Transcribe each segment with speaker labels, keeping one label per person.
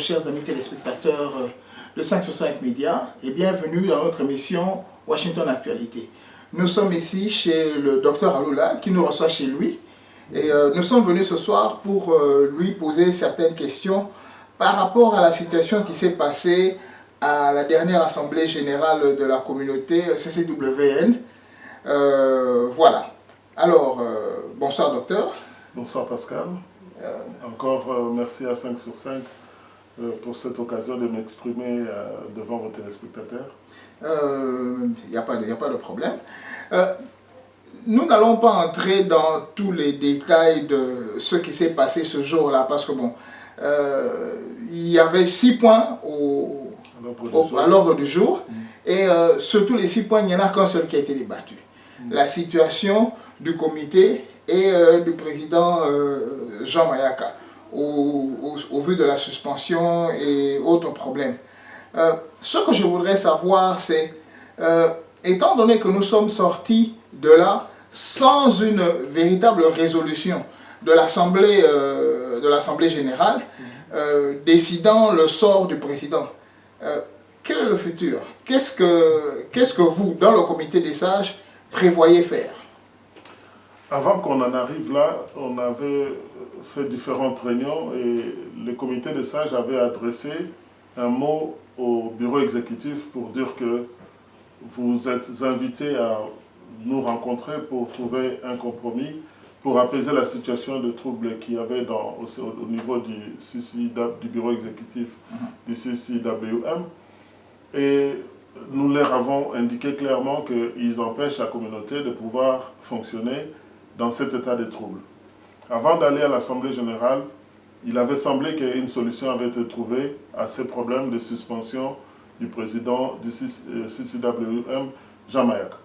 Speaker 1: chers amis téléspectateurs de 5 sur 5 Médias et bienvenue dans notre émission Washington Actualité. Nous sommes ici chez le docteur Aloula qui nous reçoit chez lui et nous sommes venus ce soir pour lui poser certaines questions par rapport à la situation qui s'est passée à la dernière Assemblée Générale de la communauté CCWN. Voilà. Alors, bonsoir docteur.
Speaker 2: Bonsoir Pascal. Encore merci à 5 sur 5 pour cette occasion de m'exprimer devant vos téléspectateurs.
Speaker 1: Il n'y a pas de problème. Nous n'allons pas entrer dans tous les détails de ce qui s'est passé ce jour-là, parce que bon, il y avait 6 points à l'ordre du jour, et sur tous les 6 points, il n'y en a qu'un seul qui a été débattu. La situation du comité et du président Jean Mayaka, au vu de la suspension et autres problèmes. Ce que je voudrais savoir, c'est, étant donné que nous sommes sortis de là sans une véritable résolution de l'Assemblée générale, décidant le sort du président, quel est le futur? Qu'est-ce que vous, dans le comité des sages, prévoyez faire?
Speaker 2: Avant qu'on en arrive là, on avait fait différentes réunions et le comité des sages avait adressé un mot au bureau exécutif pour dire que vous êtes invités à nous rencontrer pour trouver un compromis, pour apaiser la situation de troubles qu'il y avait au niveau du bureau exécutif du CCWM. Et nous leur avons indiqué clairement qu'ils empêchent la communauté de pouvoir fonctionner dans cet état de trouble. Avant d'aller à l'Assemblée générale, il avait semblé qu'une solution avait été trouvée à ces problèmes de suspension du président du CCWM, Jean Mayaka.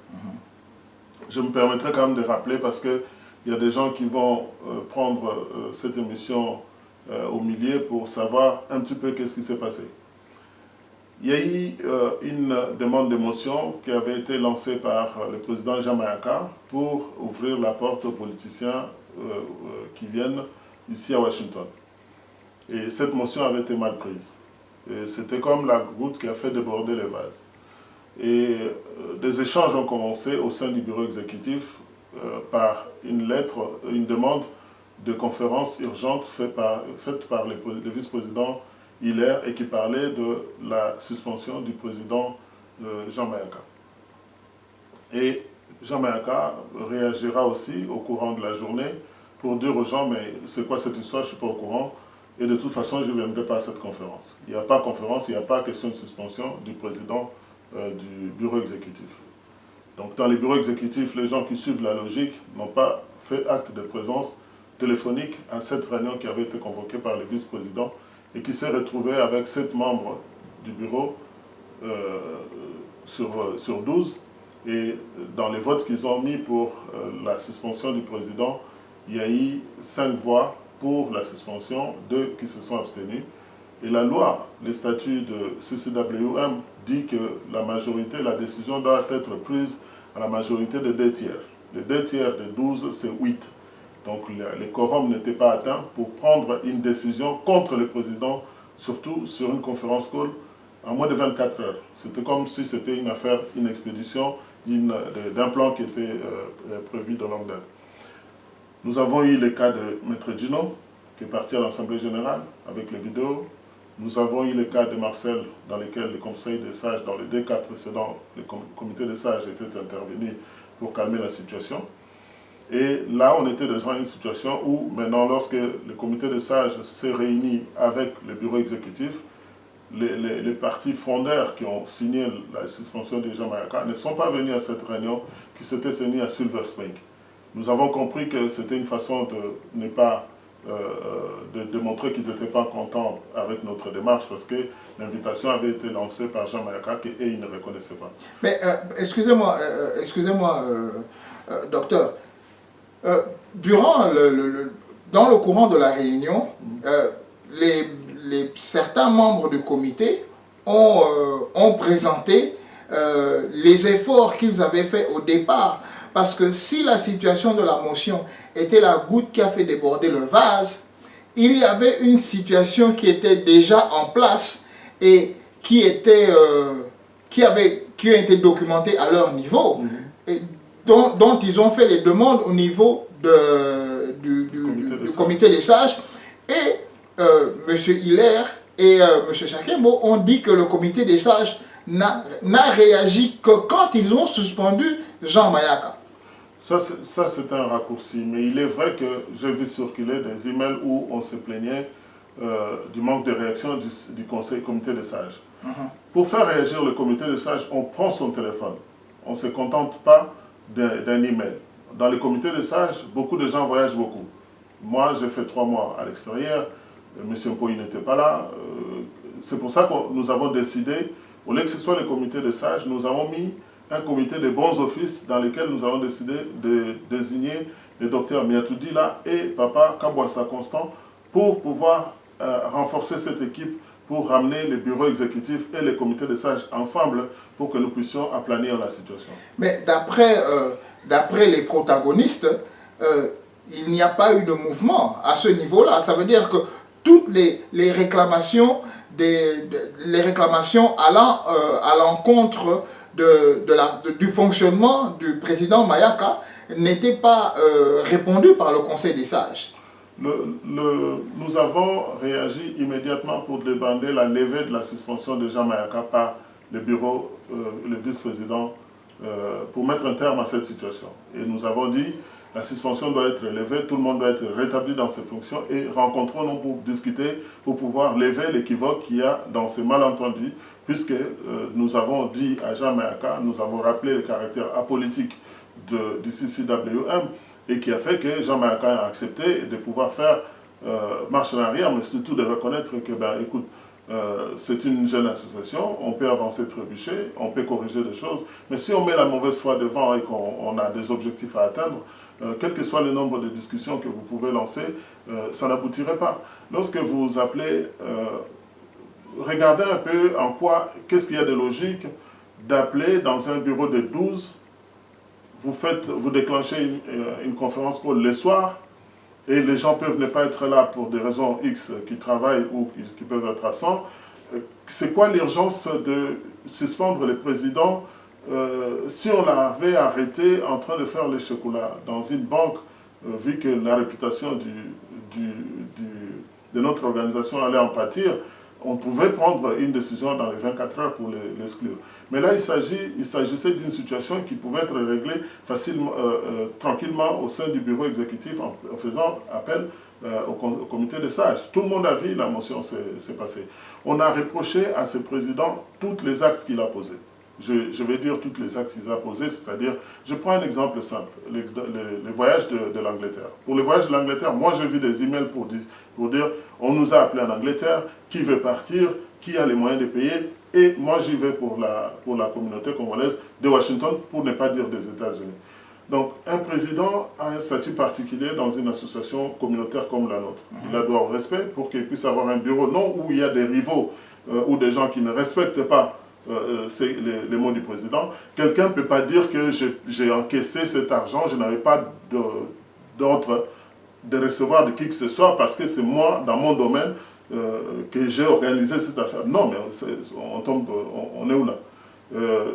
Speaker 2: Je me permettrai quand même de rappeler, parce qu'il y a des gens qui vont prendre cette émission au milieu pour savoir un petit peu qu'est-ce qui s'est passé. Il y a eu une demande de motion qui avait été lancée par le président Jean Mayaka pour ouvrir la porte aux politiciens qui viennent ici à Washington. Et cette motion avait été mal prise. C'était comme la goutte qui a fait déborder les vases. Et des échanges ont commencé au sein du bureau exécutif par une lettre, une demande de conférence urgente faite par le vice-président Hilaire et qui parlait de la suspension du président Jean Mayaka. Et Jean Mayaka réagira aussi au courant de la journée pour dire aux gens, mais c'est quoi cette histoire, je ne suis pas au courant, et de toute façon, je ne viendrai pas à cette conférence. Il n'y a pas de conférence, il n'y a pas question de suspension du président du bureau exécutif. Donc dans les bureaux exécutifs, les gens qui suivent la logique n'ont pas fait acte de présence téléphonique à cette réunion qui avait été convoquée par le vice-président et qui s'est retrouvé avec 7 membres du bureau sur 12. Et dans les votes qu'ils ont mis pour la suspension du président, il y a eu 5 voix pour la suspension, 2 qui se sont abstenus. Et la loi, les statuts de CCWM dit que la décision doit être prise à la majorité de 2 tiers. Les 2 tiers de 12, c'est 8. Donc le quorum n'était pas atteint pour prendre une décision contre le président, surtout sur une conférence call en moins de 24 heures. C'était comme si c'était une affaire, une expédition d'un plan qui était prévu de longue date. Nous avons eu le cas de Maître Gino, qui est parti à l'Assemblée générale avec les vidéos. Nous avons eu le cas de Marcel, dans lequel le Conseil des sages, dans les 2 cas précédents, le comité des sages était intervenu pour calmer la situation. Et là, on était dans une situation où, maintenant, lorsque le comité des sages s'est réuni avec le bureau exécutif, les partis fondeurs qui ont signé la suspension de Jean Mayaka ne sont pas venus à cette réunion qui s'était tenue à Silver Spring. Nous avons compris que c'était une façon de ne pas de montrer qu'ils n'étaient pas contents avec notre démarche, parce que l'invitation avait été lancée par Jean Mayaka et ils ne reconnaissaient pas.
Speaker 1: Mais excusez-moi, docteur, dans le courant de la réunion, certains membres du comité ont présenté les efforts qu'ils avaient faits au départ. Parce que si la situation de la motion était la goutte qui a fait déborder le vase, il y avait une situation qui était déjà en place et qui a été documentée à leur niveau, et dont ils ont fait les demandes au niveau du comité des sages. Et M. Hilaire et M. Chakembo ont dit que le comité des sages n'a réagi que quand ils ont suspendu Jean Mayaka.
Speaker 2: Ça, c'est un raccourci. Mais il est vrai que j'ai vu circuler des emails où on se plaignait du manque de réaction du comité des sages. Pour faire réagir le comité des sages, on prend son téléphone. On ne se contente pas d'un email. Dans le comité des sages, beaucoup de gens voyagent beaucoup. Moi, j'ai fait 3 mois à l'extérieur. M. Mpoyi n'était pas là. C'est pour ça que nous avons décidé, au lieu que ce soit le comité des sages, nous avons mis un comité de bons offices dans lequel nous avons décidé de désigner le docteur Miatoudila et Papa Kabwassa Constant pour pouvoir renforcer cette équipe, pour ramener le bureau exécutif et le comité des sages ensemble pour que nous puissions aplanir la situation.
Speaker 1: Mais d'après les protagonistes, il n'y a pas eu de mouvement à ce niveau-là. Ça veut dire que toutes les réclamations, allant à l'encontre du fonctionnement du président Mayaka n'étaient pas répondues par le Conseil des sages.
Speaker 2: Nous avons réagi immédiatement pour demander la levée de la suspension de Jean Mayaka par le bureau, le vice-président, pour mettre un terme à cette situation. Et nous avons dit, la suspension doit être levée, tout le monde doit être rétabli dans ses fonctions et rencontrons-nous pour discuter, pour pouvoir lever l'équivoque qu'il y a dans ces malentendus, puisque nous avons dit à Jean Mayaka, nous avons rappelé le caractère apolitique du CCWM, et qui a fait que Jean Mayaka a accepté de pouvoir faire marche en arrière, mais surtout de reconnaître que, ben, écoute, c'est une jeune association, on peut avancer, trébucher, on peut corriger des choses, mais si on met la mauvaise foi devant et qu'on a des objectifs à atteindre, quel que soit le nombre de discussions que vous pouvez lancer, ça n'aboutirait pas. Lorsque vous appelez, regardez un peu en quoi, qu'est-ce qu'il y a de logique d'appeler dans un bureau de 12, vous déclenchez une conférence call le soir, et les gens peuvent ne pas être là pour des raisons X qui travaillent ou qui peuvent être absents. C'est quoi l'urgence de suspendre le président si on l'avait arrêté en train de faire les chocolats dans une banque, vu que la réputation de notre organisation allait en pâtir, on pouvait prendre une décision dans les 24 heures pour l'exclure. Mais là, il s'agissait d'une situation qui pouvait être réglée facilement, tranquillement au sein du bureau exécutif en faisant appel au comité des sages. Tout le monde a vu, la motion s'est passée. On a reproché à ce président tous les actes qu'il a posés. Je vais dire tous les actes qu'il a posés, c'est-à-dire, je prends un exemple simple, le voyage de l'Angleterre. Pour le voyage de l'Angleterre, moi j'ai vu des emails pour dire, on nous a appelé en Angleterre, qui veut partir, qui a les moyens de payer, et moi j'y vais pour la communauté congolaise de Washington, pour ne pas dire des États-Unis. Donc un président a un statut particulier dans une association communautaire comme la nôtre. Il a droit au respect pour qu'il puisse avoir un bureau, non où il y a des rivaux ou des gens qui ne respectent pas les mots du président. Quelqu'un ne peut pas dire que j'ai encaissé cet argent, je n'avais pas d'ordre de recevoir de qui que ce soit parce que c'est moi, dans mon domaine, que j'ai organisé cette affaire. Non, mais on est où là?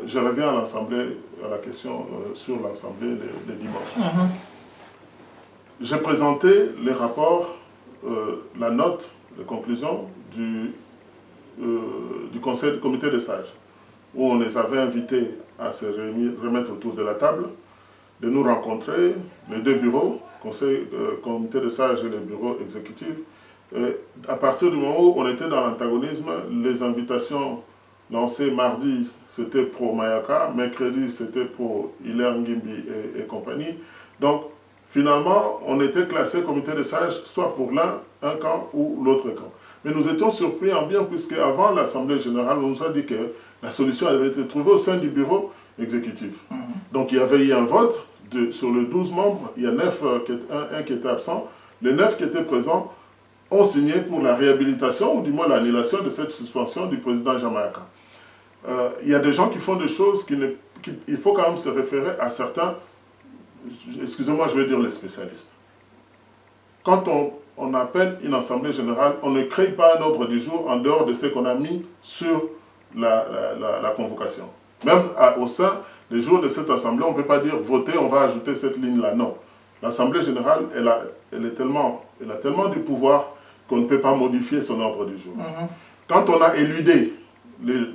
Speaker 2: Je reviens à l'Assemblée, à la question sur l'Assemblée les dimanches. J'ai présenté les rapports, la note de conclusion du comité des sages, où on les avait invités à se remettre autour de la table, de nous rencontrer, les deux bureaux, comité des sages et le bureau exécutif. À partir du moment où on était dans l'antagonisme, les invitations lancées mardi, c'était pro Mayaka, mercredi, c'était pro Hilaire Ngimbi et compagnie. Donc, finalement, on était classé comité des sages, soit pour un camp ou l'autre camp. Mais nous étions surpris en bien, puisque avant l'Assemblée générale, on nous a dit que la solution avait été trouvée au sein du bureau exécutif. Donc, il y avait eu un vote sur les 12 membres, il y a 9, un qui était absent. Les 9 qui étaient présents ont signé pour la réhabilitation, ou du moins l'annulation de cette suspension du président Jean Mayaka. Il y a des gens qui font des choses il faut quand même se référer à certains, excusez-moi, je vais dire les spécialistes. Quand on appelle une assemblée générale, on ne crée pas un ordre du jour en dehors de ce qu'on a mis sur la convocation. Même au sein des jours de cette assemblée, on ne peut pas dire voter, on va ajouter cette ligne-là. Non. L'assemblée générale, elle a tellement du pouvoir qu'on ne peut pas modifier son ordre du jour. Quand on a éludé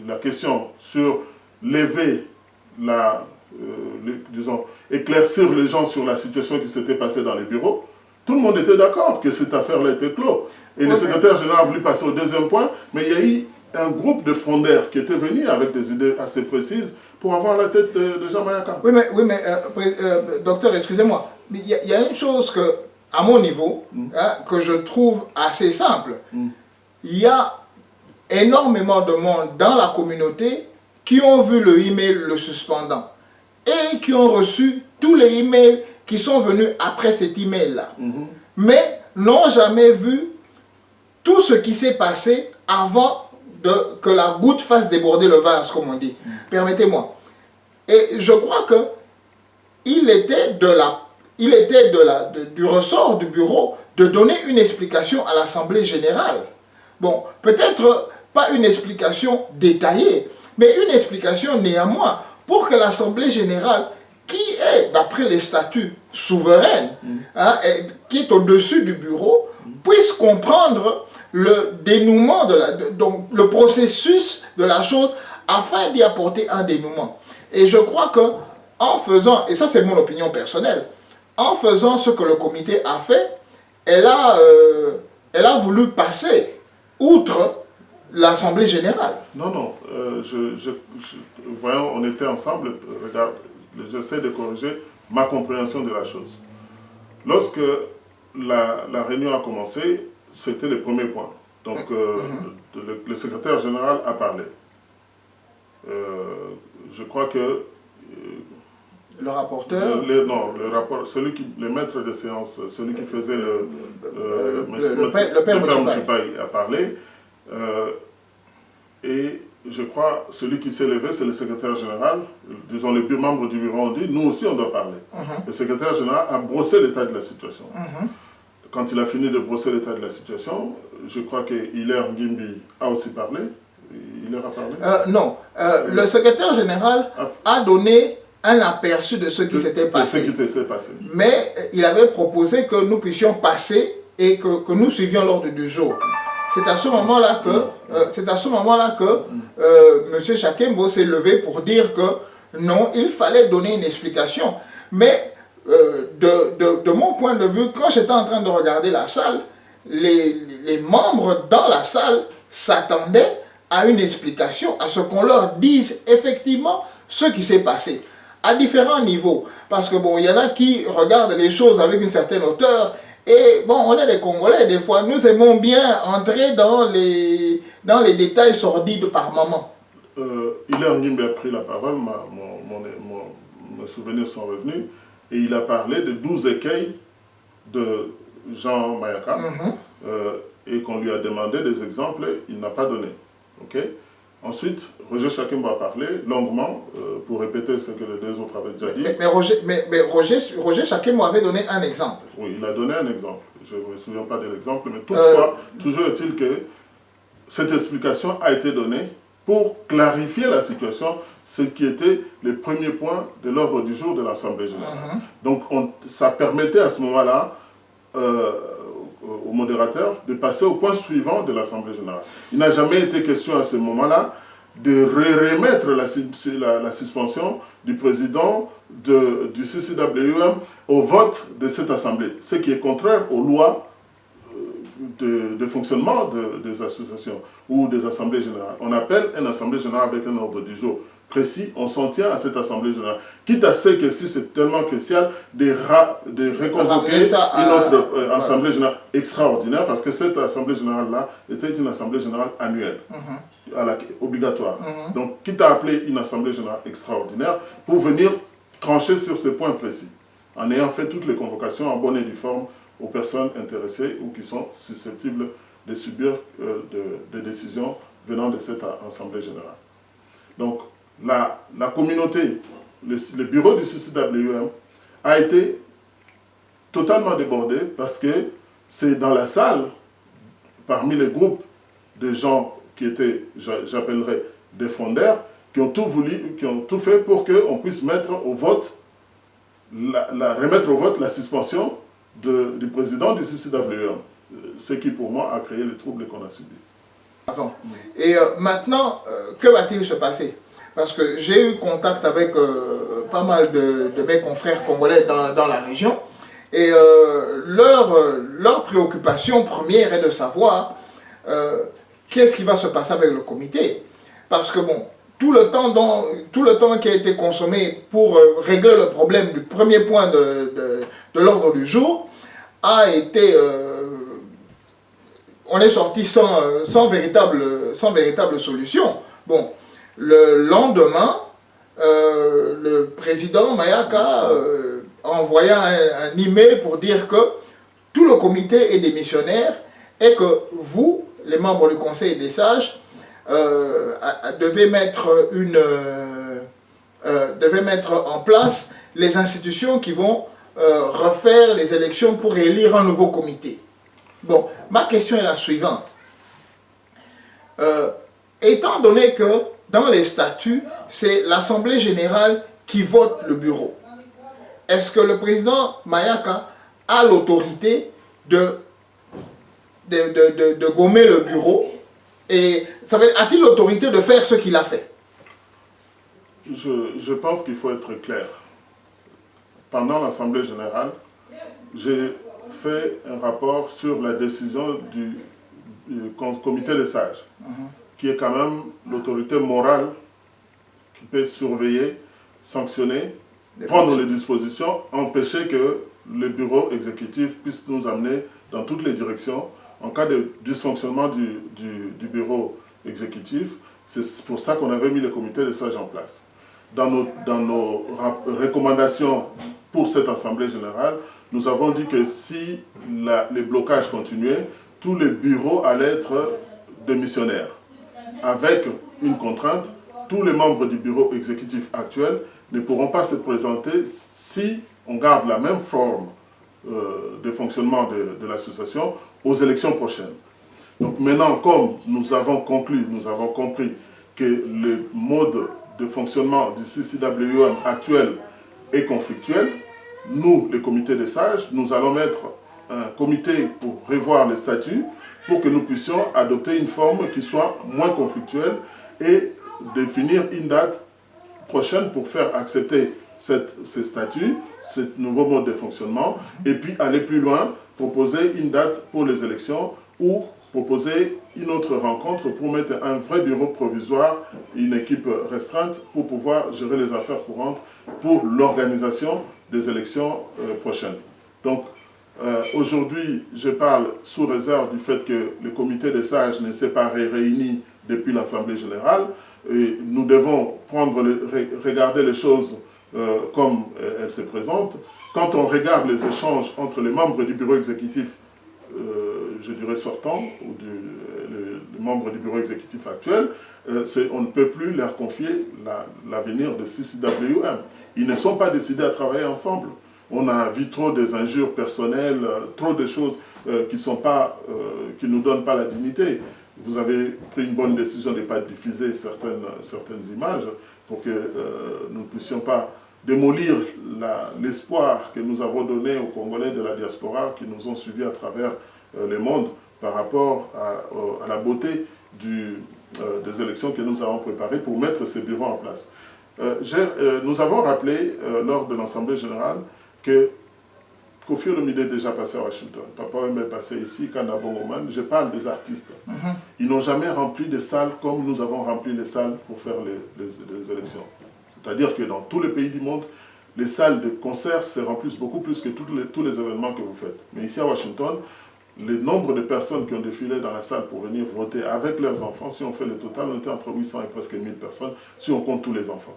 Speaker 2: la question sur lever disons, éclaircir les gens sur la situation qui s'était passée dans les bureaux, tout le monde était d'accord que cette affaire-là était close. Et le secrétaire général a voulu passer au deuxième point, mais il y a eu un groupe de frondaires qui était venu avec des idées assez précises pour avoir la tête de Jean Mayaka.
Speaker 1: Oui, mais docteur, excusez-moi, mais il y a une chose que, à mon niveau, que je trouve assez simple. Il y a énormément de monde dans la communauté qui ont vu le email le suspendant et qui ont reçu tous les emails qui sont venus après cet email-là. Mais n'ont jamais vu tout ce qui s'est passé avant que la goutte fasse déborder le vase, comme on dit. Permettez-moi. Et je crois que il était du ressort du bureau de donner une explication à l'Assemblée générale. Bon, peut-être pas une explication détaillée, mais une explication néanmoins pour que l'Assemblée générale, qui est, d'après les statuts, souveraine, et qui est au-dessus du bureau, puisse comprendre le dénouement, donc le processus de la chose, afin d'y apporter un dénouement. Et je crois que en faisant, et ça c'est mon opinion personnelle, en faisant ce que le comité a fait, elle a voulu passer outre l'Assemblée générale.
Speaker 2: Non, voyons, on était ensemble, regarde, j'essaie de corriger ma compréhension de la chose. Lorsque la réunion a commencé, c'était le premier point. Donc, le secrétaire général a parlé. Je crois que...
Speaker 1: le rapporteur
Speaker 2: le maître de séance, celui qui faisait
Speaker 1: le père
Speaker 2: Mouchipaï a parlé. Et je crois, celui qui s'est levé, c'est le secrétaire général. Disons, les membres du bureau ont dit, nous aussi on doit parler. Le secrétaire général a brossé l'état de la situation. Quand il a fini de brosser l'état de la situation, je crois que Hilaire Ngimbi a aussi parlé. Hilaire a parlé
Speaker 1: non, le secrétaire général a donné un aperçu de ce qui s'était passé. Mais il avait proposé que nous puissions passer et que nous suivions l'ordre du jour. C'est à ce moment-là que, M. Chakembo s'est levé pour dire que non, il fallait donner une explication. Mais de mon point de vue, quand j'étais en train de regarder la salle, les membres dans la salle s'attendaient à une explication, à ce qu'on leur dise effectivement ce qui s'est passé, à différents niveaux. Parce que bon, il y en a qui regardent les choses avec une certaine hauteur, et bon, on est des Congolais, des fois, nous aimons bien entrer dans les détails sordides par moment.
Speaker 2: Hilaire Ngimbe a pris la parole, mes souvenirs sont revenus, et il a parlé de 12 écueils de Jean Mayaka, et qu'on lui a demandé des exemples, il n'a pas donné. Okay? Ensuite, Roger Chakembo a parlé longuement pour répéter ce que les deux autres avaient déjà dit.
Speaker 1: Mais Roger Chakembo avait donné un exemple.
Speaker 2: Oui, il a donné un exemple. Je ne me souviens pas de l'exemple, mais toutefois, toujours est-il que cette explication a été donnée pour clarifier la situation, ce qui était le premier point de l'ordre du jour de l'Assemblée générale. Donc, ça permettait à ce moment-là au modérateur de passer au point suivant de l'Assemblée générale. Il n'a jamais été question à ce moment-là de remettre la suspension du président du CCWM au vote de cette Assemblée, ce qui est contraire aux lois de fonctionnement des associations ou des assemblées générales. On appelle une Assemblée générale avec un ordre du jour précis, on s'en tient à cette Assemblée générale. Quitte à ce que si c'est tellement crucial, de reconvoquer une autre Assemblée générale extraordinaire, parce que cette Assemblée générale-là était une Assemblée générale annuelle, obligatoire. Donc, quitte à appeler une Assemblée générale extraordinaire pour venir trancher sur ce point précis, en ayant fait toutes les convocations en bonne et due forme aux personnes intéressées ou qui sont susceptibles de subir des décisions venant de cette Assemblée générale. Donc, la communauté, le bureau du CCWM a été totalement débordé parce que c'est dans la salle, parmi les groupes de gens qui étaient, j'appellerais, des frondaires, qui ont tout fait pour qu'on puisse mettre au vote, remettre au vote la suspension du président du CCWM. Ce qui, pour moi, a créé les troubles qu'on a subis.
Speaker 1: Avant. Et maintenant, que va-t-il se passer? Parce que j'ai eu contact avec pas mal de mes confrères congolais dans la région, et leur préoccupation première est de savoir qu'est-ce qui va se passer avec le comité. Parce que bon, tout le temps qui a été consommé pour régler le problème du premier point de l'ordre du jour a été... on est sorti sans véritable solution. Bon, le lendemain, le président Mayaka a envoyé un email pour dire que tout le comité est démissionnaire et que vous, les membres du Conseil des sages, devez mettre en place les institutions qui vont refaire les élections pour élire un nouveau comité. Bon, ma question est la suivante. Étant donné que dans les statuts, c'est l'Assemblée générale qui vote le bureau, est-ce que le président Mayaka a l'autorité de gommer le bureau? Et a-t-il l'autorité de faire ce qu'il a fait?
Speaker 2: Je pense qu'il faut être clair. Pendant l'Assemblée générale, j'ai fait un rapport sur la décision du comité des sages, qui est quand même l'autorité morale qui peut surveiller, sanctionner, prendre les dispositions, empêcher que le bureau exécutif puisse nous amener dans toutes les directions. En cas de dysfonctionnement du bureau exécutif, c'est pour ça qu'on avait mis le comité des sages en place. Dans nos recommandations pour cette Assemblée générale, nous avons dit que si les blocages continuaient, tous les bureaux allaient être démissionnaires. Avec une contrainte, tous les membres du bureau exécutif actuel ne pourront pas se présenter si on garde la même forme de fonctionnement de l'association aux élections prochaines. Donc maintenant, comme nous avons compris que le mode de fonctionnement du CCWM actuel est conflictuel, nous, le comité des sages, nous allons mettre un comité pour revoir les statuts pour que nous puissions adopter une forme qui soit moins conflictuelle et définir une date prochaine pour faire accepter ces statuts, ce nouveau mode de fonctionnement, et puis aller plus loin, proposer une date pour les élections ou proposer une autre rencontre pour mettre un vrai bureau provisoire, une équipe restreinte pour pouvoir gérer les affaires courantes pour l'organisation des élections prochaines. Donc, aujourd'hui, je parle sous réserve du fait que le comité des sages ne s'est pas réuni depuis l'Assemblée générale. Et nous devons regarder les choses comme elles se présentent. Quand on regarde les échanges entre les membres du bureau exécutif, je dirais sortant, ou les membres du bureau exécutif actuel, on ne peut plus leur confier l'avenir de CCWM. Ils ne sont pas décidés à travailler ensemble. On a vu trop des injures personnelles, trop de choses qui ne nous donnent pas la dignité. Vous avez pris une bonne décision de ne pas diffuser certaines images pour que nous ne puissions pas démolir l'espoir que nous avons donné aux Congolais de la diaspora qui nous ont suivis à travers le monde par rapport à la beauté des élections que nous avons préparées pour mettre ces bureaux en place. Nous avons rappelé lors de l'Assemblée générale que Koffi Olomide est déjà passé à Washington. Papa Wemba est passé ici, Kanda Bongoman. Je parle des artistes. Ils n'ont jamais rempli des salles comme nous avons rempli les salles pour faire les élections. C'est-à-dire que dans tous les pays du monde, les salles de concert se remplissent beaucoup plus que tous les événements que vous faites. Mais ici à Washington, le nombre de personnes qui ont défilé dans la salle pour venir voter avec leurs enfants, si on fait le total, on était entre 800 et presque 1000 personnes, si on compte tous les enfants.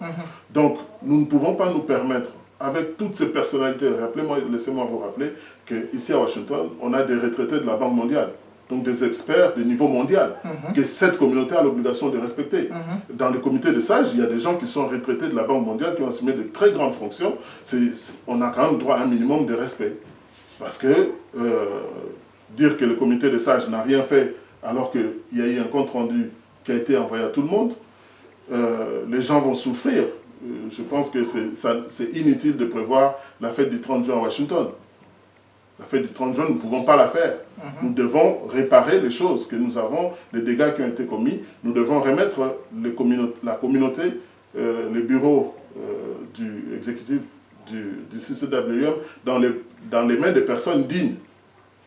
Speaker 2: Donc, nous ne pouvons pas nous permettre, avec toutes ces personnalités, laissez-moi vous rappeler qu'ici à Washington, on a des retraités de la Banque mondiale, donc des experts de niveau mondial, que cette communauté a l'obligation de respecter. Dans le comité des sages, il y a des gens qui sont retraités de la Banque mondiale, qui ont assumé de très grandes fonctions. On a quand même droit à un minimum de respect. Parce que dire que le comité des sages n'a rien fait alors qu'il y a eu un compte rendu qui a été envoyé à tout le monde, les gens vont souffrir. Je pense que c'est inutile de prévoir la fête du 30 juin à Washington. La fête du 30 juin, nous ne pouvons pas la faire. Nous devons réparer les choses que nous avons, les dégâts qui ont été commis. Nous devons remettre la communauté, les bureaux du exécutif du CCWM dans les mains de personnes dignes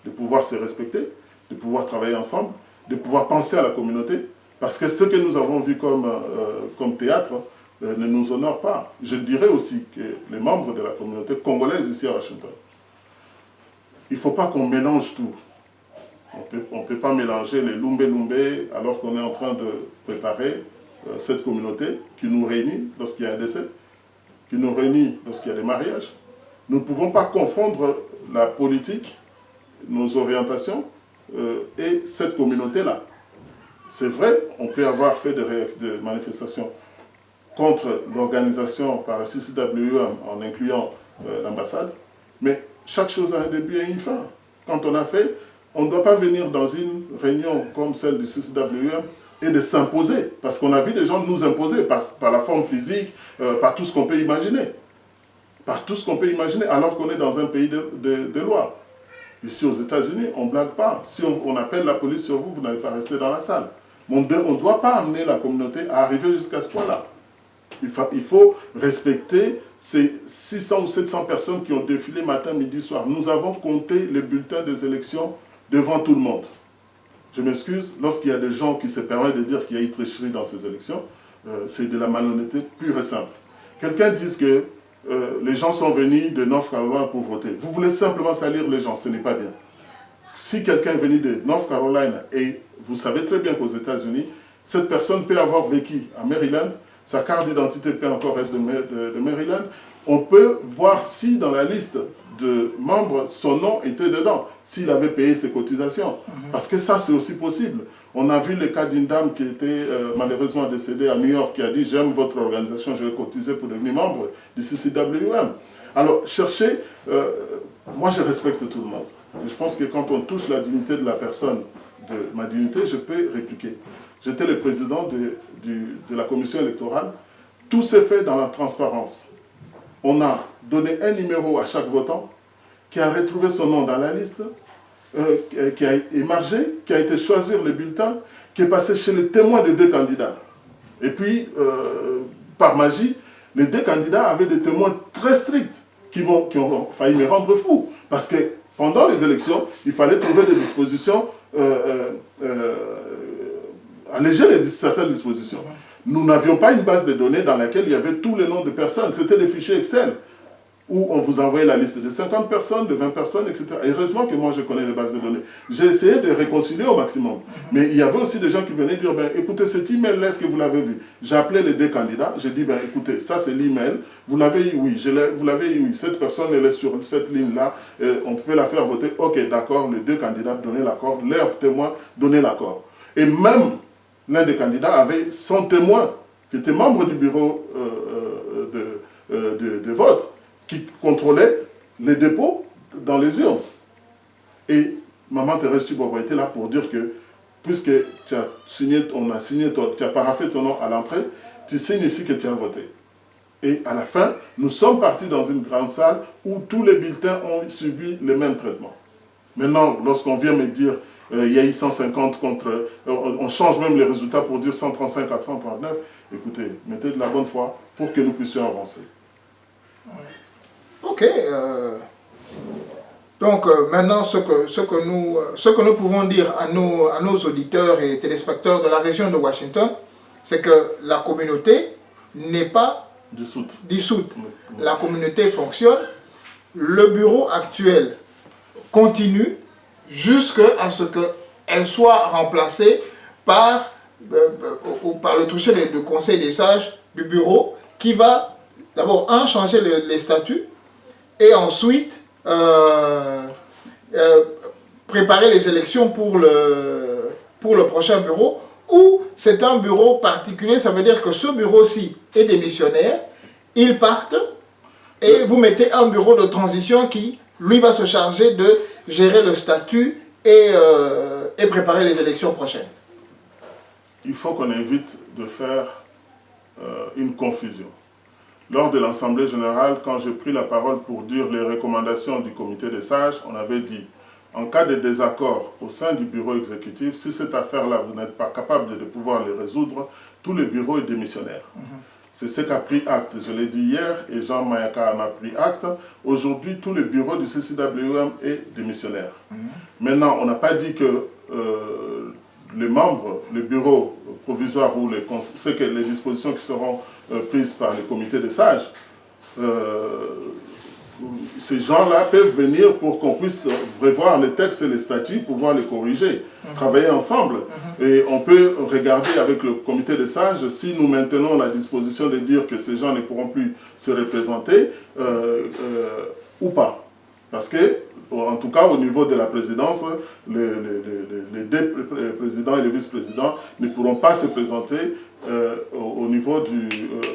Speaker 2: de pouvoir se respecter, de pouvoir travailler ensemble, de pouvoir penser à la communauté. Parce que ce que nous avons vu comme théâtre ne nous honore pas. Je dirais aussi que les membres de la communauté congolaise ici à Washington, il ne faut pas qu'on mélange tout. On ne peut pas mélanger les Lumbe alors qu'on est en train de préparer cette communauté qui nous réunit lorsqu'il y a un décès, qui nous réunit lorsqu'il y a des mariages. Nous ne pouvons pas confondre la politique, nos orientations et cette communauté-là. C'est vrai, on peut avoir fait des manifestations contre l'organisation par la CCWM en incluant l'ambassade, mais chaque chose a un début et une fin. Quand on a fait, on ne doit pas venir dans une réunion comme celle du CCWM et de s'imposer, parce qu'on a vu des gens nous imposer par la forme physique, par tout ce qu'on peut imaginer. Par tout ce qu'on peut imaginer, alors qu'on est dans un pays de loi. Ici aux États-Unis, on ne blague pas. Si on appelle la police sur vous, vous n'allez pas rester dans la salle. On ne doit pas amener la communauté à arriver jusqu'à ce point-là. Il faut respecter ces 600 ou 700 personnes qui ont défilé matin, midi, soir. Nous avons compté les bulletins des élections devant tout le monde. Je m'excuse, lorsqu'il y a des gens qui se permettent de dire qu'il y a eu tricherie dans ces élections, c'est de la malhonnêteté pure et simple. Quelqu'un dit que les gens sont venus de North Carolina pour voter. Vous voulez simplement salir les gens, ce n'est pas bien. Si quelqu'un est venu de North Carolina, et vous savez très bien qu'aux États-Unis, cette personne peut avoir vécu à Maryland, sa carte d'identité peut encore être de Maryland, on peut voir si dans la liste de membres, son nom était dedans, s'il avait payé ses cotisations. Parce que ça, c'est aussi possible. On a vu le cas d'une dame qui était malheureusement décédée à New York, qui a dit « J'aime votre organisation, je vais cotiser pour devenir membre du CCWM ». Alors, cherchez, moi je respecte tout le monde. Et je pense que quand on touche la dignité de la personne, de ma dignité, je peux répliquer. J'étais le président de la commission électorale. Tout s'est fait dans la transparence. On a donné un numéro à chaque votant qui a retrouvé son nom dans la liste, qui a émargé, qui a été choisir le bulletin, qui est passé chez les témoins des deux candidats. Et puis, par magie, les deux candidats avaient des témoins très stricts qui ont failli me rendre fou. Parce que pendant les élections, il fallait trouver des dispositions, alléger certaines dispositions. Nous n'avions pas une base de données dans laquelle il y avait tous les noms de personnes. C'était des fichiers Excel où on vous envoyait la liste de 50 personnes, de 20 personnes, etc. Et heureusement que moi, je connais les bases de données. J'ai essayé de réconcilier au maximum. Mais il y avait aussi des gens qui venaient dire, ben, écoutez, cet email-là, est-ce que vous l'avez vu? J'ai appelé les deux candidats. J'ai dit, ben, écoutez, ça, c'est l'email. Vous l'avez eu, oui. Vous l'avez eu, oui. Cette personne, elle est sur cette ligne-là. On peut la faire voter. OK, d'accord. Les deux candidats donnaient l'accord. Leurs témoins donnaient l'accord. Et même l'un des candidats avait son témoin, qui était membre du bureau de vote, qui contrôlait les dépôts dans les urnes. Et Maman Thérèse Chibobo était là pour dire que, puisque tu as signé, tu as paraphé ton nom à l'entrée, tu signes ici que tu as voté. Et à la fin, nous sommes partis dans une grande salle où tous les bulletins ont subi le même traitement. Maintenant, lorsqu'on vient me dire il y a eu 150 contre... on change même les résultats pour dire 135 à 139. Écoutez, mettez de la bonne foi pour que nous puissions avancer.
Speaker 1: Ok. Donc maintenant, ce que nous pouvons dire à nos auditeurs et téléspectateurs de la région de Washington, c'est que la communauté n'est pas dissoute. La communauté fonctionne. Le bureau actuel continue jusqu'à ce qu'elle soit remplacée par le toucher de conseil des sages du bureau qui va d'abord changer les statuts et ensuite préparer les élections pour le prochain bureau, ou c'est un bureau particulier, ça veut dire que ce bureau-ci est démissionnaire, ils partent et vous mettez un bureau de transition qui, lui, va se charger de gérer le statut et préparer les élections prochaines?
Speaker 2: Il faut qu'on évite de faire une confusion. Lors de l'Assemblée générale, quand j'ai pris la parole pour dire les recommandations du comité des sages, on avait dit, en cas de désaccord au sein du bureau exécutif, si cette affaire-là, vous n'êtes pas capable de pouvoir les résoudre, tout le bureau est démissionnaire. C'est ce qu'a pris acte. Je l'ai dit hier et Jean Mayaka en a pris acte. Aujourd'hui, tout le bureau du CCWM est démissionnaire. Maintenant, on n'a pas dit que les membres, le bureau provisoire ou les dispositions qui seront prises par le comité des sages, ces gens-là peuvent venir pour qu'on puisse revoir les textes et les statuts, pouvoir les corriger, travailler ensemble. Et on peut regarder avec le comité des sages si nous maintenons la disposition de dire que ces gens ne pourront plus se représenter ou pas. Parce que, en tout cas, au niveau de la présidence, les deux présidents et les vice-présidents ne pourront pas se présenter au niveau du,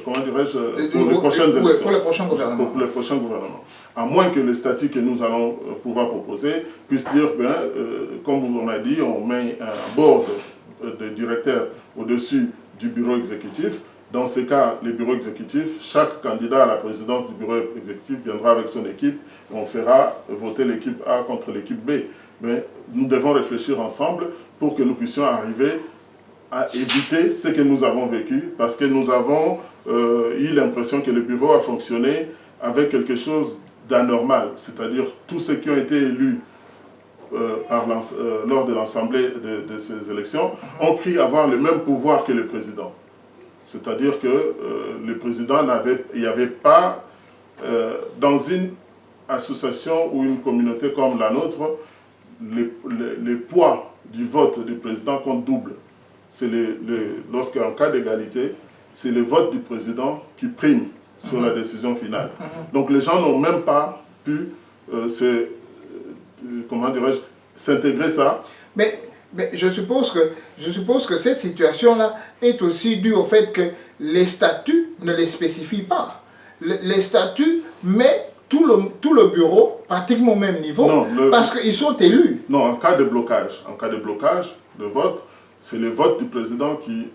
Speaker 2: comment dirais-je, pour les prochaines élections.
Speaker 1: Pour les prochains gouvernements.
Speaker 2: Pour les prochains gouvernements. À moins que les statuts que nous allons pouvoir proposer puissent dire, ben, comme on a dit, on met un board de directeurs au-dessus du bureau exécutif. Dans ce cas, le bureau exécutif, chaque candidat à la présidence du bureau exécutif viendra avec son équipe et on fera voter l'équipe A contre l'équipe B. Mais nous devons réfléchir ensemble pour que nous puissions arriver à éviter ce que nous avons vécu, parce que nous avons eu l'impression que le bureau a fonctionné avec quelque chose d'anormal, c'est-à-dire tous ceux qui ont été élus lors de l'Assemblée de ces élections ont cru avoir le même pouvoir que le président. C'est-à-dire que le président il n'y avait pas, dans une association ou une communauté comme la nôtre, le poids du vote du président compte double. Lorsqu'en cas d'égalité, c'est le vote du président qui prime sur la décision finale. Donc les gens n'ont même pas pu s'intégrer ça.
Speaker 1: Mais je suppose que cette situation-là est aussi due au fait que les statuts ne les spécifient pas. Les statuts mettent tout le bureau pratiquement au même niveau, parce qu'ils sont élus.
Speaker 2: Non, en cas de blocage de vote, c'est le vote du président qui,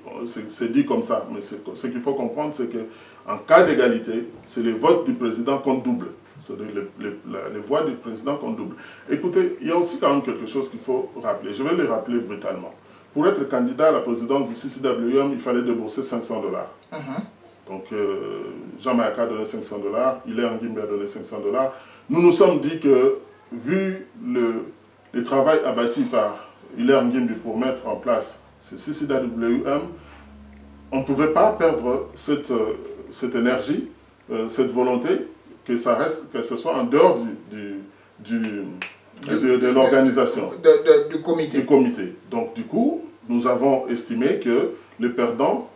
Speaker 2: c'est dit comme ça, mais ce qu'il faut comprendre, c'est qu'en cas d'égalité, c'est le vote du président qu'on double. Les voix du président qu'on double. Écoutez, il y a aussi quand même quelque chose qu'il faut rappeler. Je vais le rappeler brutalement. Pour être candidat à la présidence du CCWM, il fallait débourser $500. Donc, Jean Mayaka a donné $500, Hilaire Ngimbi a donné $500. Nous nous sommes dit que, vu le travail abattu par Hilaire Ngimbi pour mettre en place ce CCWM, on ne pouvait pas perdre cette énergie, cette volonté, que ça reste, que ce soit en dehors de l'organisation.
Speaker 1: Du comité.
Speaker 2: Donc, du coup, nous avons estimé que les perdants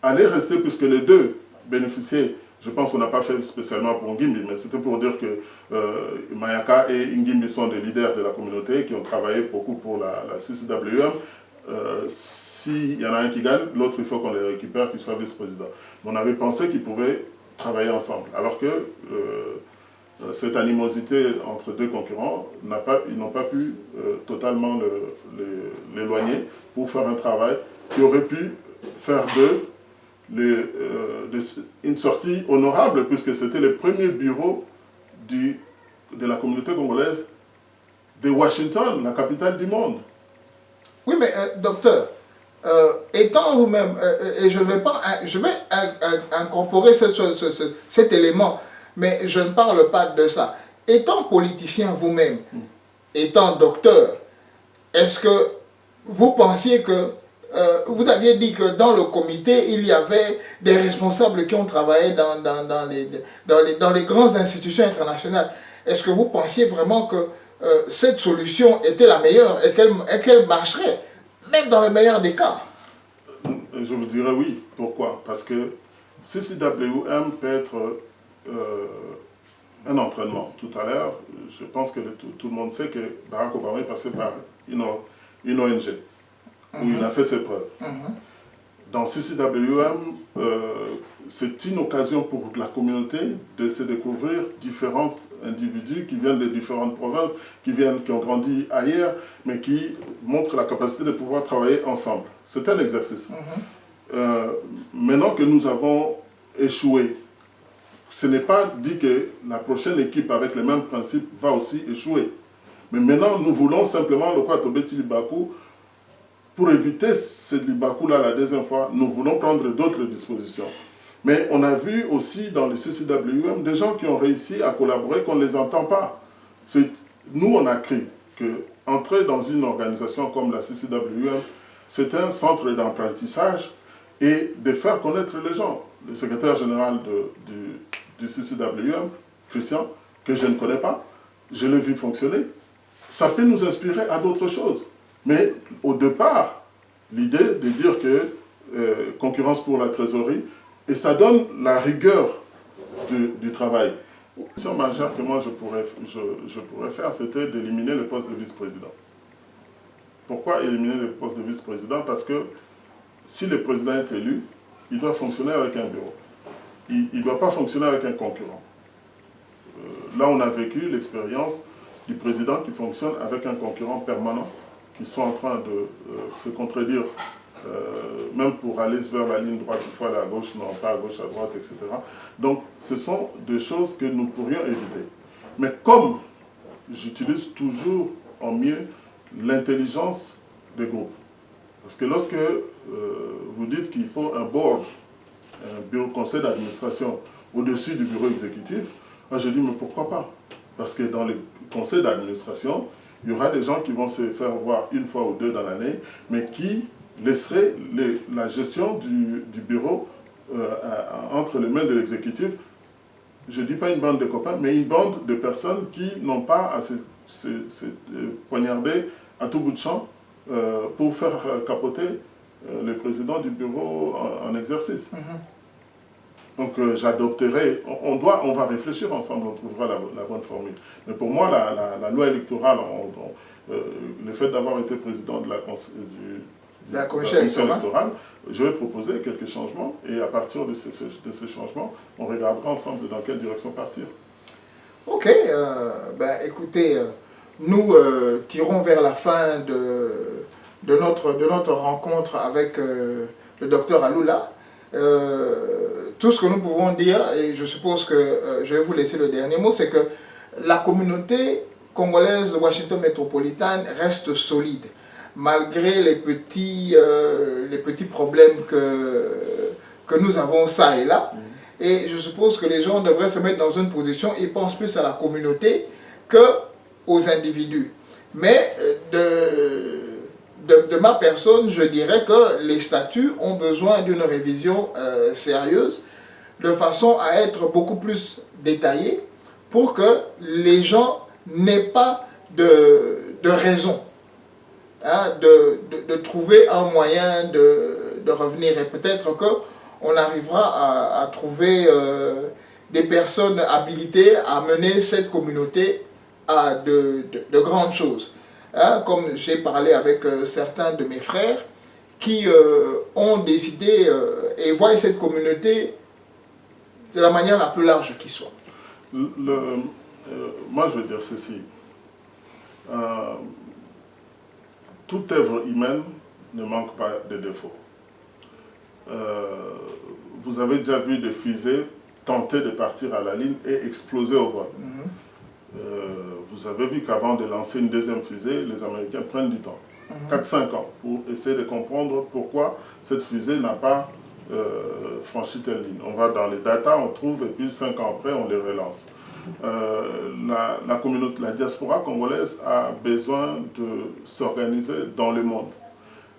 Speaker 2: allaient rester, puisque les deux bénéficiaient. Je pense qu'on n'a pas fait spécialement pour Ngimbi, mais c'était pour dire que Mayaka et Ngimbi sont des leaders de la communauté qui ont travaillé beaucoup pour la CCWM. S'il y en a un qui gagne, l'autre, il faut qu'on les récupère, qu'il soit vice-président. On avait pensé qu'ils pouvaient travailler ensemble, alors que cette animosité entre deux concurrents, ils n'ont pas pu totalement l'éloigner pour faire un travail qui aurait pu faire une sortie honorable, puisque c'était le premier bureau de la communauté congolaise de Washington, la capitale du monde.
Speaker 1: Oui, mais docteur, étant vous-même, et je vais incorporer cet élément, mais je ne parle pas de ça. Étant politicien vous-même, étant docteur, est-ce que vous pensiez que, vous aviez dit que dans le comité, il y avait des responsables qui ont travaillé dans les grandes institutions internationales. Est-ce que vous pensiez vraiment que cette solution était la meilleure et qu'elle marcherait, même dans le meilleur des cas?
Speaker 2: Je vous dirais oui. Pourquoi? Parce que CCWM peut être un entraînement. Tout à l'heure, je pense que tout le monde sait que Barack Obama est passé par une ONG, où il a fait ses preuves. Dans CCWM, c'est une occasion pour la communauté de se découvrir différents individus qui viennent de différentes provinces, qui ont grandi ailleurs, mais qui montrent la capacité de pouvoir travailler ensemble. C'est un exercice. Maintenant que nous avons échoué, ce n'est pas dit que la prochaine équipe avec les mêmes principes va aussi échouer. Mais maintenant, nous voulons simplement le Kwatobeti Libaku. Pour éviter ce Libaku-là la deuxième fois, nous voulons prendre d'autres dispositions. Mais on a vu aussi dans le CCWM des gens qui ont réussi à collaborer qu'on ne les entend pas. Nous, on a cru qu'entrer dans une organisation comme la CCWM, c'est un centre d'apprentissage et de faire connaître les gens. Le secrétaire général du CCWM, Christian, que je ne connais pas, je l'ai vu fonctionner, ça peut nous inspirer à d'autres choses. Mais au départ, l'idée de dire que concurrence pour la trésorerie, et ça donne la rigueur du travail. La question majeure que moi je pourrais faire, c'était d'éliminer le poste de vice-président. Pourquoi éliminer le poste de vice-président? Parce que si le président est élu, il doit fonctionner avec un bureau. Il ne doit pas fonctionner avec un concurrent. Là, on a vécu l'expérience du président qui fonctionne avec un concurrent permanent, qui sont en train de se contredire, même pour aller vers la ligne droite, il faut aller à gauche, non pas à gauche, à droite, etc. Donc, ce sont des choses que nous pourrions éviter. Mais comme j'utilise toujours en mieux l'intelligence des groupes, parce que lorsque vous dites qu'il faut un board, un bureau conseil d'administration au-dessus du bureau exécutif, moi je dis mais pourquoi pas? Parce que dans le conseil d'administration, il y aura des gens qui vont se faire voir une fois ou deux dans l'année, mais qui laisseraient la gestion du bureau entre les mains de l'exécutif. Je ne dis pas une bande de copains, mais une bande de personnes qui n'ont pas à se poignarder à tout bout de champ pour faire capoter le président du bureau en exercice. Donc j'adopterai, on va réfléchir ensemble, on trouvera la bonne formule. Mais pour moi, la loi électorale, le fait d'avoir été président de la commission électorale, je vais proposer quelques changements et à partir de ces changements, on regardera ensemble dans quelle direction partir.
Speaker 1: Ok, ben, écoutez, nous tirons vers la fin de notre rencontre avec le docteur Alula. Tout ce que nous pouvons dire, et je suppose que je vais vous laisser le dernier mot, c'est que la communauté congolaise de Washington métropolitaine reste solide, malgré les petits problèmes que nous avons ça et là. Et je suppose que les gens devraient se mettre dans une position, ils pensent plus à la communauté qu'aux individus. Mais de ma personne, je dirais que les statuts ont besoin d'une révision sérieuse, de façon à être beaucoup plus détaillés, pour que les gens n'aient pas de raison de trouver un moyen de revenir. Et peut-être qu'on arrivera à trouver des personnes habilitées à mener cette communauté à de grandes choses. Comme j'ai parlé avec certains de mes frères qui ont décidé et voient cette communauté de la manière la plus large qui soit.
Speaker 2: Moi, je veux dire ceci. Toute œuvre humaine ne manque pas de défauts. Vous avez déjà vu des fusées tenter de partir à la ligne et exploser au vol. Vous avez vu qu'avant de lancer une deuxième fusée, les Américains prennent du temps, 4-5 ans, pour essayer de comprendre pourquoi cette fusée n'a pas franchi telle ligne. On va dans les data, on trouve, et puis 5 ans après, on les relance. La diaspora congolaise a besoin de s'organiser dans le monde.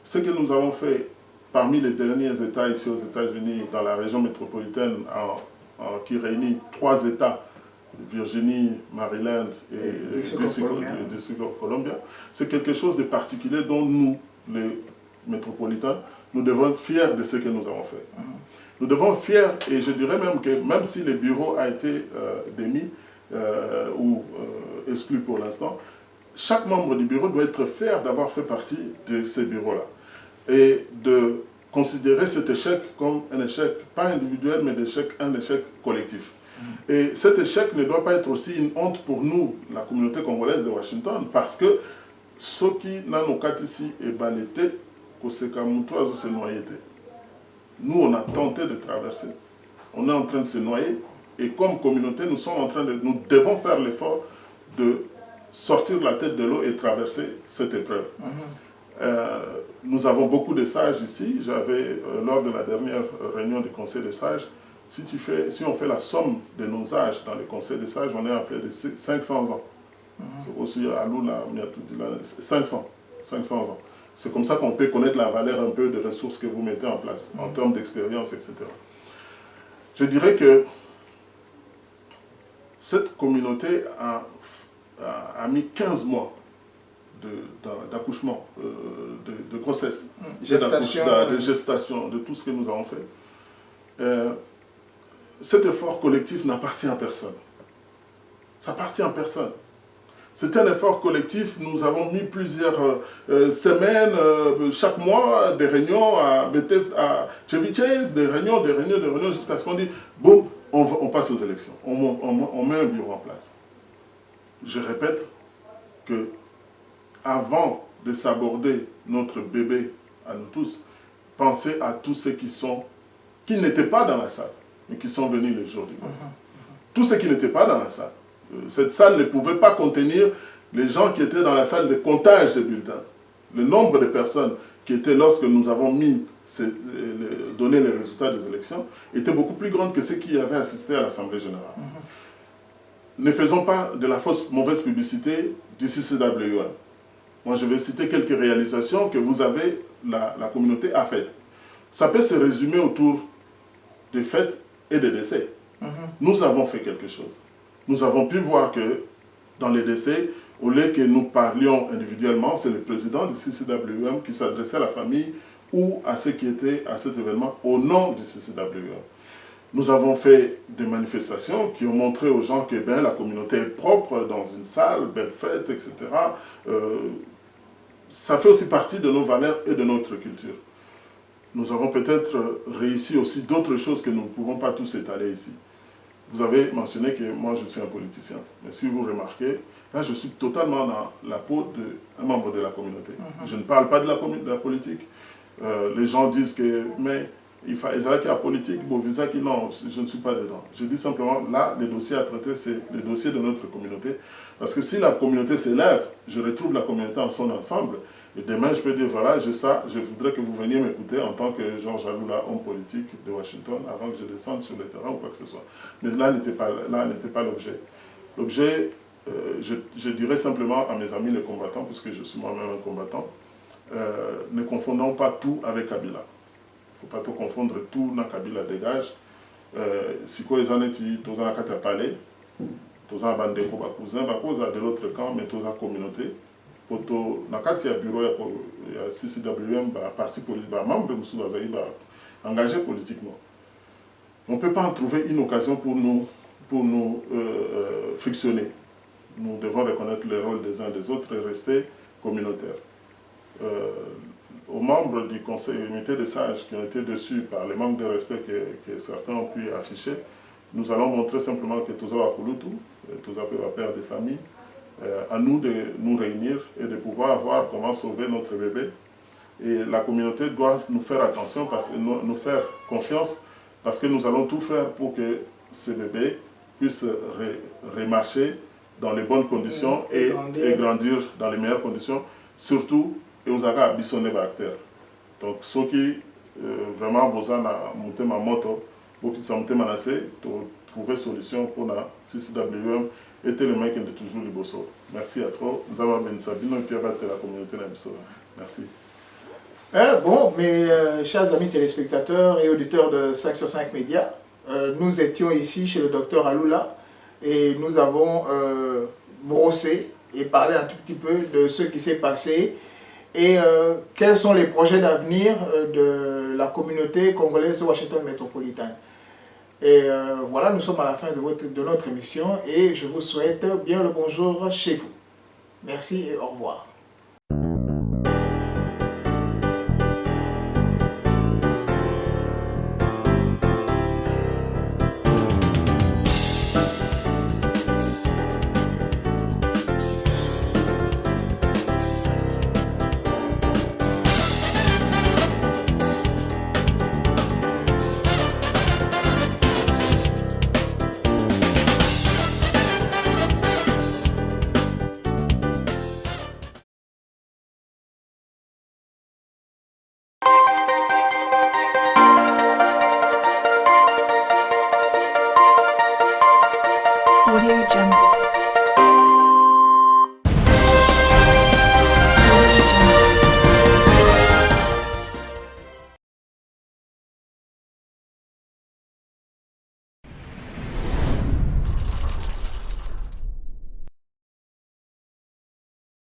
Speaker 2: Ce que nous avons fait parmi les derniers États ici aux États-Unis, dans la région métropolitaine, qui réunit 3 États, Virginie, Maryland et District of Columbia, c'est quelque chose de particulier dont nous, les métropolitains, nous devons être fiers de ce que nous avons fait. Nous devons être fiers, et je dirais même que même si le bureau a été démis ou exclu pour l'instant, chaque membre du bureau doit être fier d'avoir fait partie de ce bureau-là et considérer cet échec comme un échec, pas individuel, mais un échec collectif. Et cet échec ne doit pas être aussi une honte pour nous, la communauté congolaise de Washington, parce que ceux qui n'ont pas ici et balété, que c'est comme toi, se noyer. Nous, on a tenté de traverser. On est en train de se noyer. Et comme communauté, nous devons faire l'effort de sortir la tête de l'eau et traverser cette épreuve. Nous avons beaucoup de sages ici. J'avais, lors de la dernière réunion du Conseil des sages, si on fait la somme de nos âges dans le Conseil des sages, on est à près de 500 ans. 500 ans. C'est comme ça qu'on peut connaître la valeur un peu des ressources que vous mettez en place, en termes d'expérience, etc. Je dirais que cette communauté a mis 15 mois d'accouchement, de grossesse, de gestation, de tout ce que nous avons fait. Cet effort collectif n'appartient à personne. Ça appartient à personne. C'est un effort collectif. Nous avons mis plusieurs semaines, chaque mois, des réunions à Bethesda, à Cheviches, des réunions, jusqu'à ce qu'on dit, bon, on passe aux élections. On met un bureau en place. Je répète que avant de s'aborder notre bébé à nous tous, pensez à tous ceux qui n'étaient pas dans la salle, mais qui sont venus le jour du vote. Tous ceux qui n'étaient pas dans la salle. Cette salle ne pouvait pas contenir les gens qui étaient dans la salle de comptage des bulletins. Le nombre de personnes qui étaient lorsque nous avons donné les résultats des élections était beaucoup plus grand que ceux qui avaient assisté à l'Assemblée générale. Ne faisons pas de la mauvaise publicité du CCWM. Moi, je vais citer quelques réalisations que la communauté a faites. Ça peut se résumer autour des fêtes et des décès. Nous avons fait quelque chose. Nous avons pu voir que dans les décès, au lieu que nous parlions individuellement, c'est le président du CCWM qui s'adressait à la famille ou à ceux qui étaient à cet événement au nom du CCWM. Nous avons fait des manifestations qui ont montré aux gens que la communauté est propre dans une salle, belle fête, etc. Ça fait aussi partie de nos valeurs et de notre culture. Nous avons peut-être réussi aussi d'autres choses que nous ne pouvons pas tous étaler ici. Vous avez mentionné que moi je suis un politicien. Mais si vous remarquez, là je suis totalement dans la peau d'un membre de la communauté. Je ne parle pas de la politique. Les gens disent que, mais il faut qu'il y ait la politique, bon, visa qui non, je ne suis pas dedans. Je dis simplement, là, les dossiers à traiter, c'est les dossiers de notre communauté. Parce que si la communauté s'élève, je retrouve la communauté en son ensemble. Et demain, je peux dire, voilà, j'ai ça, je voudrais que vous veniez m'écouter en tant que Georges Aloula, homme politique de Washington, avant que je descende sur le terrain ou quoi que ce soit. Mais là n'était pas l'objet. L'objet, je dirais simplement à mes amis les combattants, puisque je suis moi-même un combattant, ne confondons pas tout avec Kabila. Il ne faut pas tout confondre, tout dans Kabila dégage. Si quoi les années, tu as un parler, tu as un bandeko, cousin, de l'autre camp, mais tu as une communauté. Poto nakati ya bureau ya CCWM parti politique membre musu bazali engagé politiquement. On ne peut pas en trouver une occasion pour nous frictionner. Nous devons reconnaître le rôle des uns des autres et rester communautaires. Aux membres du conseil unité des sages qui ont été déçus par le manque de respect que certains ont pu afficher, nous allons montrer simplement que tous à Kulutu, tous à père de famille, à nous de nous réunir et de pouvoir voir comment sauver notre bébé. Et la communauté doit nous faire attention, nous faire confiance, parce que nous allons tout faire pour que ce bébé puisse remarcher dans les bonnes conditions et grandir dans les meilleures conditions, surtout et aux agas bisonné bactère. Donc ceux qui vraiment besoin de monter ma moto, pour qu'ils s'en montent menacés, trouver solution pour la CCWM. Était le mec de toujours le bosso. Merci à toi. Nous avons Ben Sabino et puis la communauté Nabiso. Merci.
Speaker 1: Bon, mes chers amis téléspectateurs et auditeurs de 5 sur 5 médias, nous étions ici chez le docteur Aloula et nous avons brossé et parlé un tout petit peu de ce qui s'est passé et quels sont les projets d'avenir de la communauté congolaise de Washington métropolitain. Et voilà, nous sommes à la fin de notre émission et je vous souhaite bien le bonjour chez vous. Merci et au revoir.